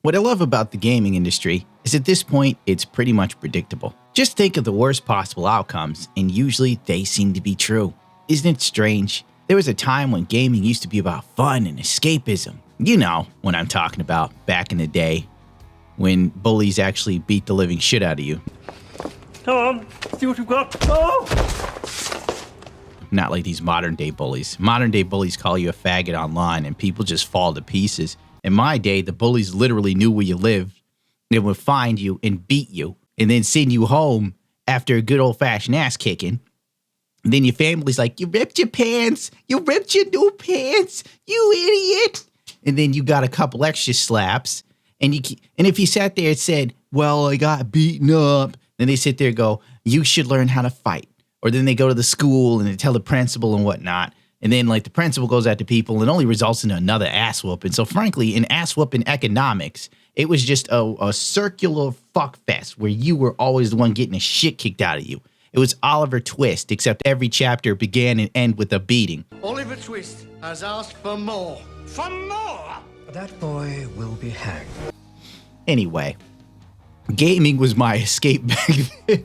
What I love about the gaming industry is at this point, it's pretty much predictable. Just think of the worst possible outcomes, and usually they seem to be true. Isn't it strange? There was a time when gaming used to be about fun and escapism. You know what I'm talking about, back in the day, when bullies actually beat the living shit out of you. Come on, see what you've got. Oh! Not like these modern day bullies. Modern day bullies call you a faggot online and people just fall to pieces. In my day, the bullies literally knew where you lived. They would find you and beat you and then send you home after a good old fashioned ass kicking. And then your family's like, you ripped your pants. You ripped your new pants. You idiot. And then you got a couple extra slaps. And if you sat there and said, well, I got beaten up, then they sit there and go, you should learn how to fight. Or then they go to the school and they tell the principal and whatnot. And then like the principal goes at the people and it only results in another ass whooping. So frankly, in ass whooping economics, it was just a circular fuck fest where you were always the one getting the shit kicked out of you. It was Oliver Twist, except every chapter began and ended with a beating. Oliver Twist has asked for more. For more? That boy will be hanged. Anyway, gaming was my escape back then.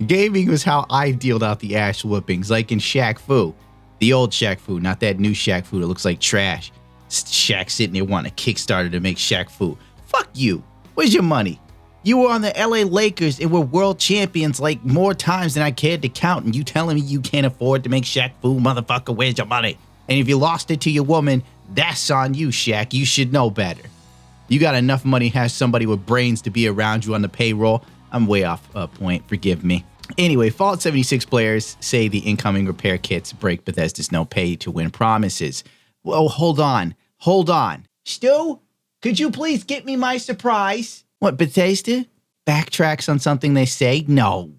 Gaming was how I dealt out the ass whoopings, like in Shaq Fu. The old Shaq Fu, not that new Shaq Fu that looks like trash. Shaq sitting there wanting a Kickstarter to make Shaq Fu. Fuck you. Where's your money? You were on the LA Lakers and were world champions like more times than I cared to count, and you telling me you can't afford to make Shaq Fu? Motherfucker, where's your money? And if you lost it to your woman, that's on you, Shaq. You should know better. You got enough money to have somebody with brains to be around you on the payroll. I'm way off point, forgive me. Anyway, Fallout 76 players say the incoming repair kits break Bethesda's no pay to win promises. Well, hold on. Stu, could you please get me my surprise? What, Bethesda backtracks on something they say? No,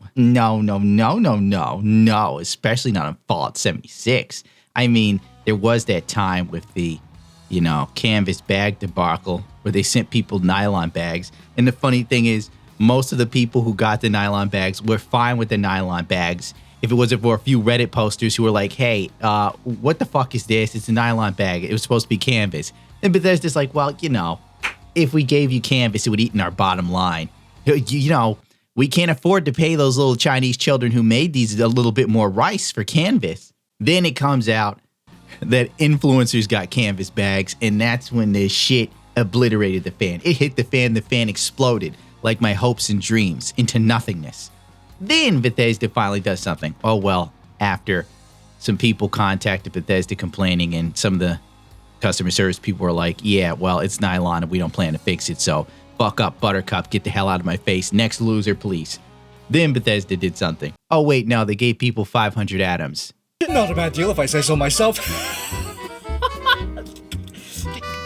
especially not on Fallout 76. I mean, there was that time with the, canvas bag debacle where they sent people nylon bags. And the funny thing is, most of the people who got the nylon bags were fine with the nylon bags. If it wasn't for a few Reddit posters who were like, hey, what the fuck is this? It's a nylon bag. It was supposed to be canvas. And Bethesda's like, well, if we gave you canvas, it would eat in our bottom line. We can't afford to pay those little Chinese children who made these a little bit more rice for canvas. Then it comes out that influencers got canvas bags, and that's when the shit obliterated the fan. It hit the fan exploded like my hopes and dreams into nothingness. Then Bethesda finally does something. Oh, well, after some people contacted Bethesda complaining, and some of the customer service people were like, yeah, well, it's nylon and we don't plan to fix it, so fuck up, Buttercup, get the hell out of my face. Next loser, please. Then Bethesda did something. Oh, wait, no, they gave people 500 atoms. Not a bad deal if I say so myself.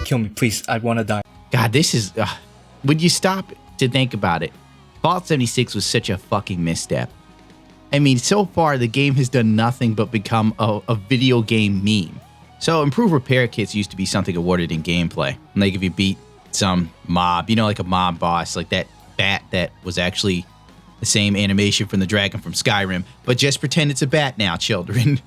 Kill me, please. I want to die. God, this is... would you stop to think about it? Fallout 76 was such a fucking misstep. I mean, so far, the game has done nothing but become a video game meme. So, improved repair kits used to be something awarded in gameplay. Like if you beat some mob, like a mob boss, like that bat that was actually the same animation from the dragon from Skyrim, but just pretend it's a bat now, children.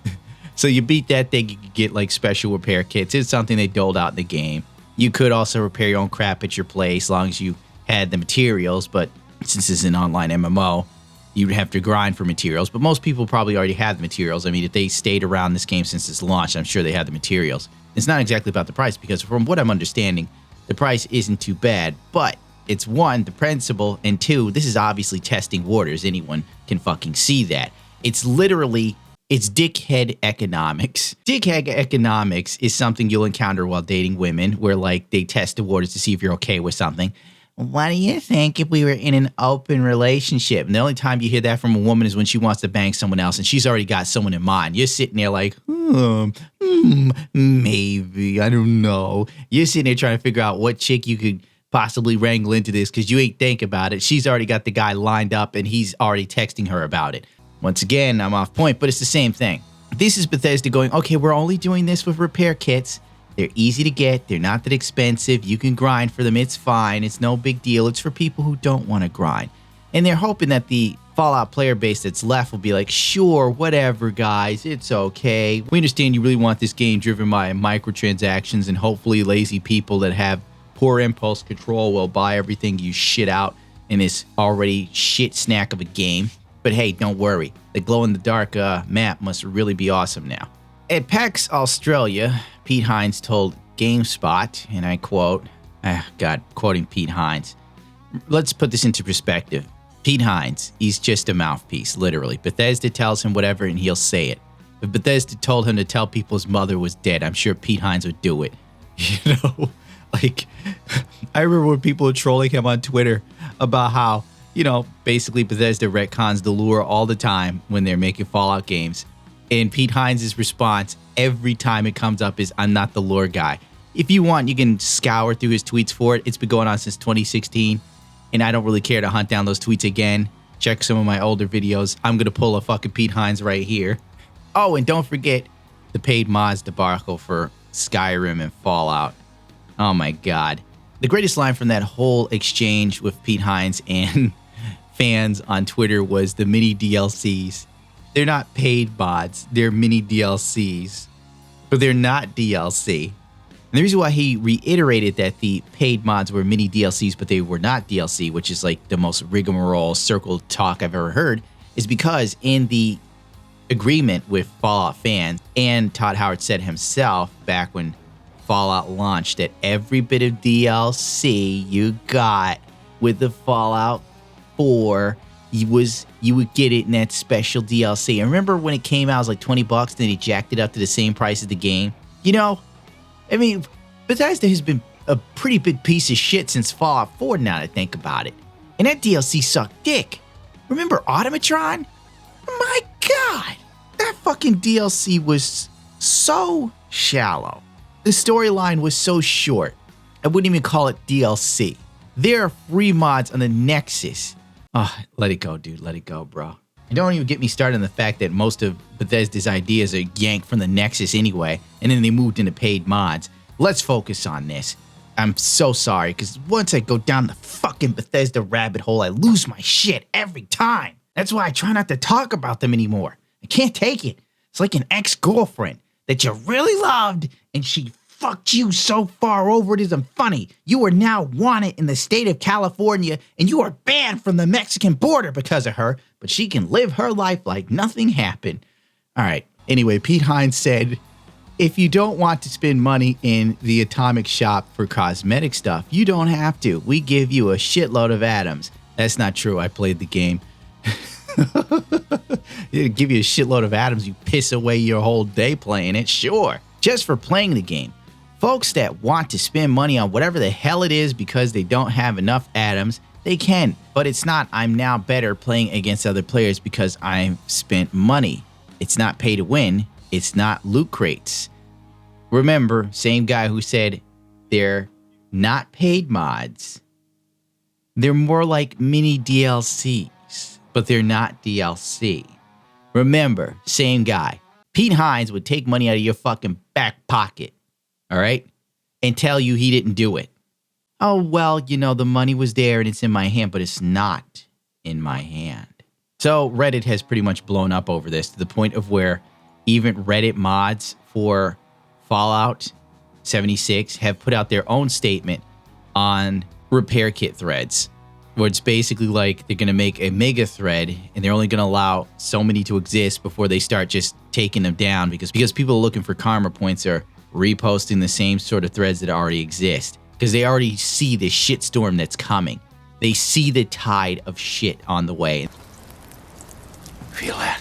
So you beat that thing, you could get like special repair kits. It's something they doled out in the game. You could also repair your own crap at your place as long as you had the materials, but since this is an online MMO, you'd have to grind for materials. But most people probably already have the materials. I mean, if they stayed around this game since its launch, I'm sure they had the materials. It's not exactly about the price, because from what I'm understanding, the price isn't too bad, but it's one, the principle, and two, this is obviously testing waters. Anyone can fucking see that. It's dickhead economics. Dickhead economics is something you'll encounter while dating women, where like they test the waters to see if you're okay with something. What do you think if we were in an open relationship? And the only time you hear that from a woman is when she wants to bang someone else and she's already got someone in mind. You're sitting there like, maybe, I don't know. You're sitting there trying to figure out what chick you could possibly wrangle into this because you ain't think about it. She's already got the guy lined up and he's already texting her about it. Once again, I'm off point, but it's the same thing. This is Bethesda going, okay, we're only doing this with repair kits. They're easy to get. They're not that expensive. You can grind for them. It's fine. It's no big deal. It's for people who don't want to grind. And they're hoping that the Fallout player base that's left will be like, sure, whatever, guys. It's okay. We understand you really want this game driven by microtransactions and hopefully lazy people that have poor impulse control will buy everything you shit out in this already shit snack of a game. But hey, don't worry. The glow-in-the-dark map must really be awesome now. At PAX Australia, Pete Hines told GameSpot, and I quote, quoting Pete Hines. Let's put this into perspective. Pete Hines, he's just a mouthpiece, literally. Bethesda tells him whatever and he'll say it. If Bethesda told him to tell people his mother was dead, I'm sure Pete Hines would do it. You know, like, I remember when people were trolling him on Twitter about how, you know, basically Bethesda retcons the lore all the time when they're making Fallout games. And Pete Hines' response every time it comes up is, I'm not the lore guy. If you want, you can scour through his tweets for it. It's been going on since 2016. And I don't really care to hunt down those tweets again. Check some of my older videos. I'm going to pull a fucking Pete Hines right here. Oh, and don't forget the paid mods debacle for Skyrim and Fallout. Oh my God. The greatest line from that whole exchange with Pete Hines and fans on Twitter was the mini DLCs. They're not paid mods, they're mini DLCs. But they're not DLC. And the reason why he reiterated that the paid mods were mini DLCs, but they were not DLC, which is like the most rigmarole circle talk I've ever heard, is because in the agreement with Fallout fans, and Todd Howard said himself back when Fallout launched, that every bit of DLC you got with the Fallout 4, you would get it in that special DLC. And remember when it came out, it was like $20, then he jacked it up to the same price as the game? You know, I mean, Bethesda has been a pretty big piece of shit since Fallout 4 now that I think about it. And that DLC sucked dick. Remember Automatron? My God, that fucking DLC was so shallow. The storyline was so short, I wouldn't even call it DLC. There are free mods on the Nexus. Oh, let it go, dude. Let it go, bro. And don't even get me started on the fact that most of Bethesda's ideas are yanked from the Nexus anyway, and then they moved into paid mods. Let's focus on this. I'm so sorry, because once I go down the fucking Bethesda rabbit hole, I lose my shit every time. That's why I try not to talk about them anymore. I can't take it. It's like an ex-girlfriend that you really loved, and she fucked you so far over it isn't funny. You are now wanted in the state of California, and you are banned from the Mexican border because of her, but she can live her life like nothing happened. All right. Anyway, Pete Hines said, if you don't want to spend money in the Atomic Shop for cosmetic stuff, you don't have to. We give you a shitload of atoms. That's not true. I played the game. It'll give you a shitload of atoms. You piss away your whole day playing it. Sure. Just for playing the game. Folks that want to spend money on whatever the hell it is because they don't have enough atoms, they can. But it's not, I'm now better playing against other players because I've spent money. It's not pay to win. It's not loot crates. Remember, same guy who said they're not paid mods. They're more like mini DLCs, but they're not DLC. Remember, same guy. Pete Hines would take money out of your fucking back pocket. All right? And tell you he didn't do it. Oh, well, you know, the money was there and it's in my hand, but it's not in my hand. So Reddit has pretty much blown up over this to the point of where even Reddit mods for Fallout 76 have put out their own statement on repair kit threads, where it's basically like they're going to make a mega thread and they're only going to allow so many to exist before they start just taking them down because people looking for karma points are reposting the same sort of threads that already exist because they already see the shitstorm that's coming. They see the tide of shit on the way. Feel that?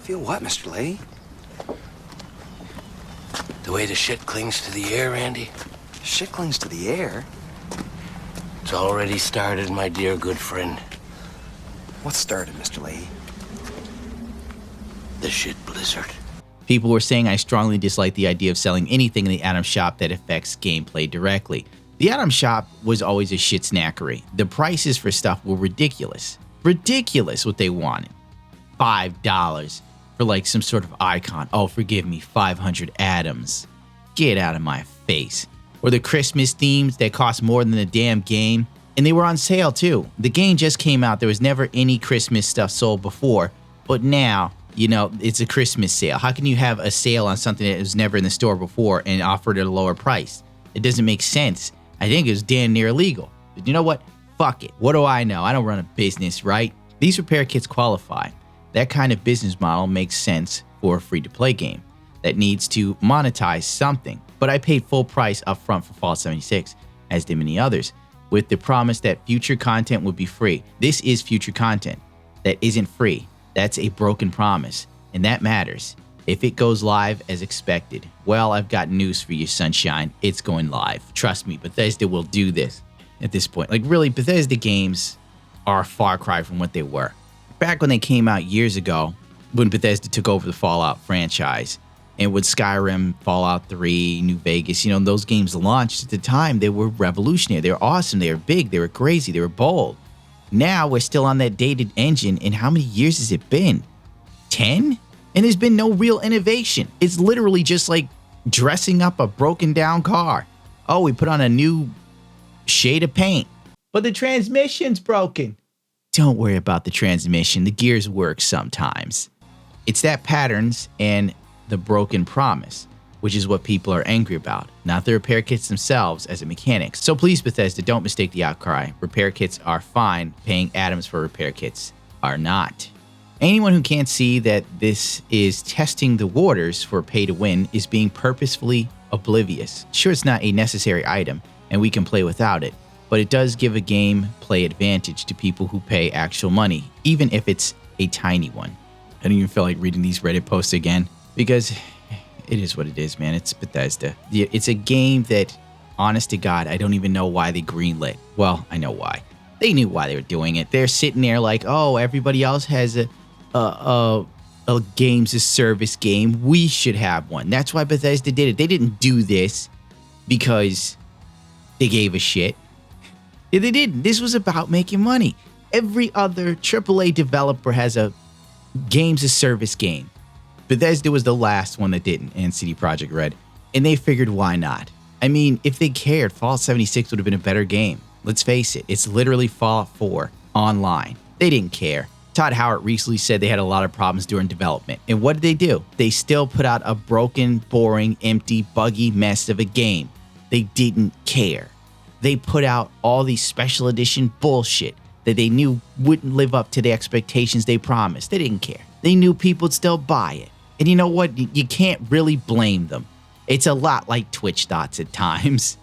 Feel what, Mr. Lee? The way the shit clings to the air, Randy? Shit clings to the air? It's already started, my dear good friend. What started, Mr. Lee? The shit blizzard. People were saying I strongly dislike the idea of selling anything in the Atom Shop that affects gameplay directly. The Atom Shop was always a shit snackery. The prices for stuff were ridiculous. Ridiculous what they wanted. $5 for like some sort of icon. Oh, forgive me, 500 atoms. Get out of my face. Or the Christmas themes that cost more than the damn game. And they were on sale too. The game just came out. There was never any Christmas stuff sold before. But now, you know, it's a Christmas sale. How can you have a sale on something that was never in the store before and offer it at a lower price? It doesn't make sense. I think it was damn near illegal. But you know what? Fuck it. What do I know? I don't run a business, right? These repair kits qualify. That kind of business model makes sense for a free-to-play game that needs to monetize something. But I paid full price up front for Fallout 76, as did many others, with the promise that future content would be free. This is future content that isn't free. That's a broken promise, and that matters. If it goes live as expected, well, I've got news for you, sunshine. It's going live. Trust me, Bethesda will do this at this point. Like, really, Bethesda games are a far cry from what they were. Back when they came out years ago, when Bethesda took over the Fallout franchise, and with Skyrim, Fallout 3, New Vegas, those games launched at the time, they were revolutionary. They were awesome. They were big. They were crazy. They were bold. Now we're still on that dated engine, and how many years has it been? 10? And there's been no real innovation. It's literally just like dressing up a broken down car. Oh, we put on a new shade of paint, but the transmission's broken. Don't worry about the transmission. The gears work sometimes. It's that patterns and the broken promise, which is what people are angry about, not the repair kits themselves as a mechanic. So please, Bethesda, don't mistake the outcry. Repair kits are fine. Paying atoms for repair kits are not. Anyone who can't see that this is testing the waters for pay to win is being purposefully oblivious. Sure, it's not a necessary item, and we can play without it, but it does give a gameplay advantage to people who pay actual money, even if it's a tiny one. I don't even feel like reading these Reddit posts again, because it is what it is, man. It's Bethesda. It's a game that, honest to God, I don't even know why they greenlit. Well, I know why. They knew why they were doing it. They're sitting there like, oh, everybody else has a games as service game. We should have one. That's why Bethesda did it. They didn't do this because they gave a shit. Yeah, they didn't. This was about making money. Every other AAA developer has a games as service game. Bethesda was the last one that didn't, and CD Projekt Red. And they figured, why not? I mean, if they cared, Fallout 76 would have been a better game. Let's face it, it's literally Fallout 4 online. They didn't care. Todd Howard recently said they had a lot of problems during development. And what did they do? They still put out a broken, boring, empty, buggy mess of a game. They didn't care. They put out all these special edition bullshit that they knew wouldn't live up to the expectations they promised. They didn't care. They knew people would still buy it. And you know what? You can't really blame them. It's a lot like Twitch thoughts at times.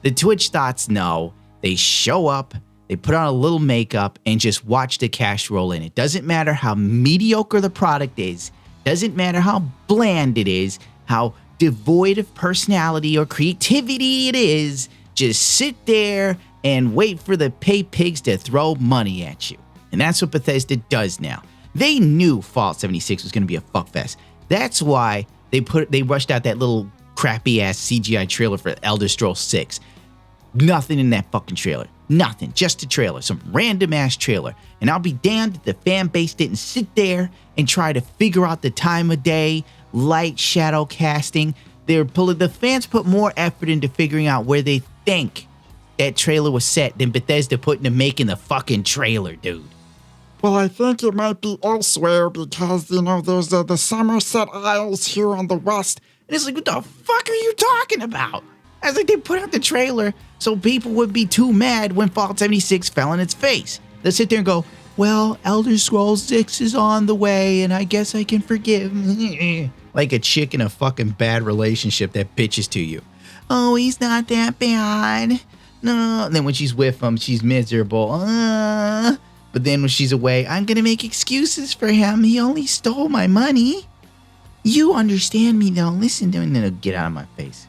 The Twitch thoughts know. They show up, they put on a little makeup, and just watch the cash roll in. It doesn't matter how mediocre the product is. Doesn't matter how bland it is, how devoid of personality or creativity it is. Just sit there and wait for the pay pigs to throw money at you. And that's what Bethesda does now. They knew Fallout 76 was going to be a fuckfest. That's why they rushed out that little crappy-ass CGI trailer for Elder Scrolls 6. Nothing in that fucking trailer. Nothing. Just a trailer. Some random-ass trailer. And I'll be damned if the fan base didn't sit there and try to figure out the time of day, light, shadow casting. The fans put more effort into figuring out where they think that trailer was set than Bethesda put into making the fucking trailer, dude. Well, I think it might be elsewhere because, there's the Somerset Isles here on the west. And it's like, what the fuck are you talking about? I was like, they put out the trailer so people would be too mad when Fallout 76 fell in its face. They'll sit there and go, well, Elder Scrolls 6 is on the way, and I guess I can forgive. Like a chick in a fucking bad relationship that bitches to you. Oh, he's not that bad. No. And then when she's with him, she's miserable. But then when she's away, I'm going to make excuses for him. He only stole my money. You understand me, though. Listen to me. No, get out of my face.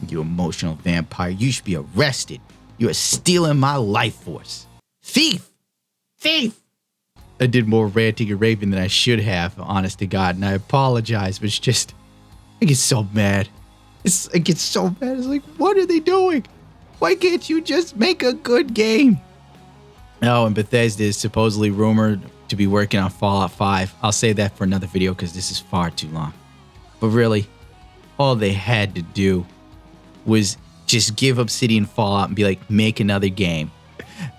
You emotional vampire. You should be arrested. You are stealing my life force. Thief! Thief! I did more ranting and raving than I should have, honest to God, and I apologize, but it's just, I get so mad. I get so mad. It's like, what are they doing? Why can't you just make a good game? Oh, and Bethesda is supposedly rumored to be working on Fallout 5. I'll save that for another video because this is far too long. But really, all they had to do was just give Obsidian Fallout and be like, make another game.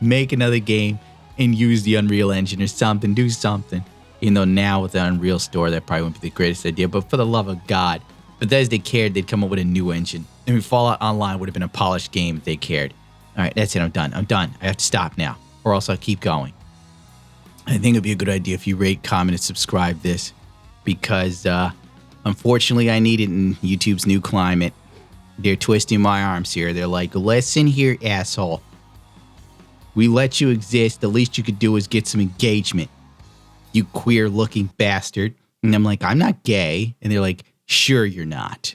Make another game and use the Unreal Engine or something. Do something. Even though now with the Unreal Store, that probably wouldn't be the greatest idea. But for the love of God, Bethesda cared they'd come up with a new engine. I mean, Fallout Online would have been a polished game if they cared. All right, that's it. I'm done. I have to stop now, or else I'll keep going. I think it'd be a good idea if you rate, comment, and subscribe this, because unfortunately I need it in YouTube's new climate. They're twisting my arms here. They're like, listen here, asshole. We let you exist. The least you could do is get some engagement, you queer-looking bastard. And I'm like, I'm not gay. And they're like, sure you're not.